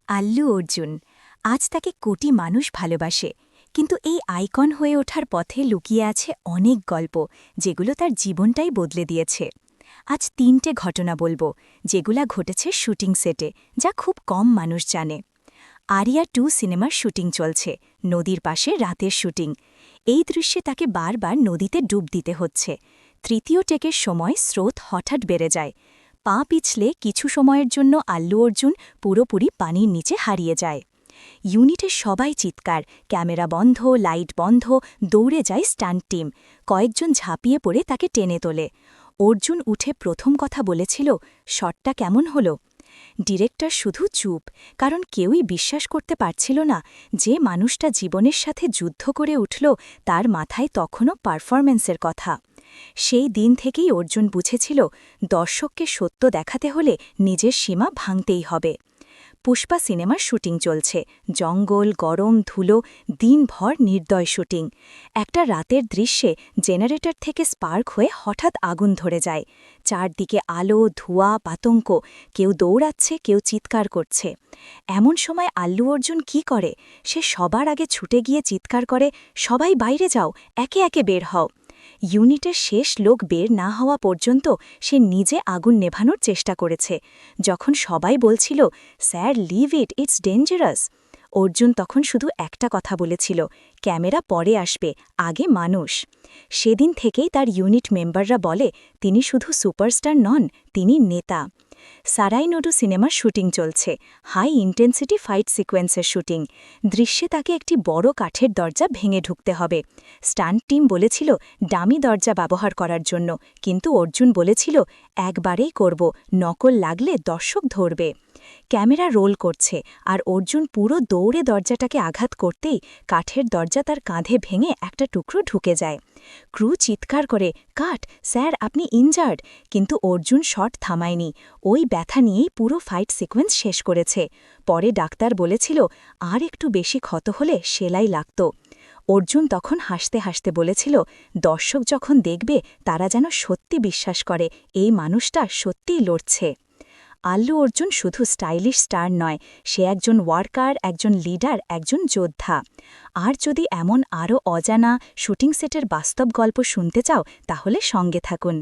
আল্লু অর্জুন। আজ তাকে কোটি মানুষ ভালোবাসে, কিন্তু এই আইকন হয়ে ওঠার পথে লুকিয়ে আছে অনেক গল্প, যেগুলো তার জীবনটাই বদলে দিয়েছে। আজ ৩টে ঘটনা বলবো, যেগুলা ঘটেছে শুটিং সেটে, যা খুব কম মানুষ জানে। আরিয়া 2 সিনেমার শুটিং চলছে, নদীর পাশে রাতের শুটিং। এই দৃশ্যে তাকে বারবার নদীতে ডুব দিতে হচ্ছে। তৃতীয় টেকের সময় স্রোত হঠাৎ বেড়ে যায়। পা পিছলে কিছু সময়ের জন্য আল্লু অর্জুন পুরোপুরি পানির নিচে হারিয়ে যায়। ইউনিটের সবাই চিৎকার, ক্যামেরা বন্ধ, লাইট বন্ধ, দৌড়ে যায় স্টান্ট টিম। কয়েকজন ঝাঁপিয়ে পড়ে তাকে টেনে তোলে। অর্জুন উঠে প্রথম কথা বলেছিল, শটটা কেমন হলো? ডিরেক্টর শুধু চুপ, কারণ কেউই বিশ্বাস করতে পারছিল না যে মানুষটা জীবনের সাথে যুদ্ধ করে উঠল, তার মাথায় তখনও পারফরম্যান্সের কথা। সেই দিন থেকেই অর্জুন বুঝেছিল, দর্শককে সত্য দেখাতে হলে নিজের সীমা ভাঙতেই হবে। পুষ্পা সিনেমার শুটিং চলছে, জঙ্গল, গরম, ধুলো, দিনভর নির্দয় শুটিং। একটা রাতের দৃশ্যে জেনারেটর থেকে স্পার্ক হয়ে হঠাৎ আগুন ধরে যায়। চারদিকে আলো, ধোঁয়া, আতঙ্ক, কেউ দৌড়াচ্ছে, কেউ চিৎকার করছে। এমন সময় আল্লু অর্জুন কী করে? সে সবার আগে ছুটে গিয়ে চিৎকার করে, সবাই বাইরে যাও, একে একে বের হও। ইউনিটের শেষ লোক বের না হওয়া পর্যন্ত সে নিজে আগুন নেভানোর চেষ্টা করেছে। যখন সবাই বলছিল, sir leave it, it's dangerous, Arjun তখন শুধু একটা কথা বলেছিল, ক্যামেরা পরে আসবে, আগে মানুষ। সেদিন থেকেই তার ইউনিট মেম্বাররা বলে, তিনি শুধু সুপারস্টার নন, তিনি নেতা। সারাই নডু সিনেমার শুটিং চলছে, হাই ইন্টেন্সিটি ফাইট সিকোয়েন্সের শুটিং। দৃশ্যে তাকে একটি বড় কাঠের দরজা ভেঙে ঢুকতে হবে। স্টান্ট টিম বলেছিল ডামি দরজা ব্যবহার করার জন্য, কিন্তু অর্জুন বলেছিল, একবারেই করব, নকল লাগলে দর্শক ধরবে। ক্যামেরা রোল করছে, আর অর্জুন পুরো দৌড়ে দরজাটাকে আঘাত করতেই কাঠের দরজা তার কাঁধে ভেঙে একটা টুকরো ঢুকে যায়। ক্রু চিৎকার করে, কাট, স্যার আপনি ইনজার্ড, কিন্তু অর্জুন শট থামায়নি। ওই ব্যথা নিয়েই পুরো ফাইট সিকোয়েন্স শেষ করেছে। পরে ডাক্তার বলেছিল, আর একটু বেশি ক্ষত হলে সেলাই লাগত। অর্জুন তখন হাসতে হাসতে বলেছিল, দর্শক যখন দেখবে তারা যেন সত্যি বিশ্বাস করে এই মানুষটা সত্যিই লড়ছে। আল্লু অর্জুন শুধু স্টাইলিশ স্টার নয়, সে একজন ওয়ার্কার, একজন লিডার, একজন যোদ্ধা। আর যদি এমন আরও অজানা শুটিং সেটের বাস্তব গল্প শুনতে চাও, তাহলে সঙ্গে থাকুন।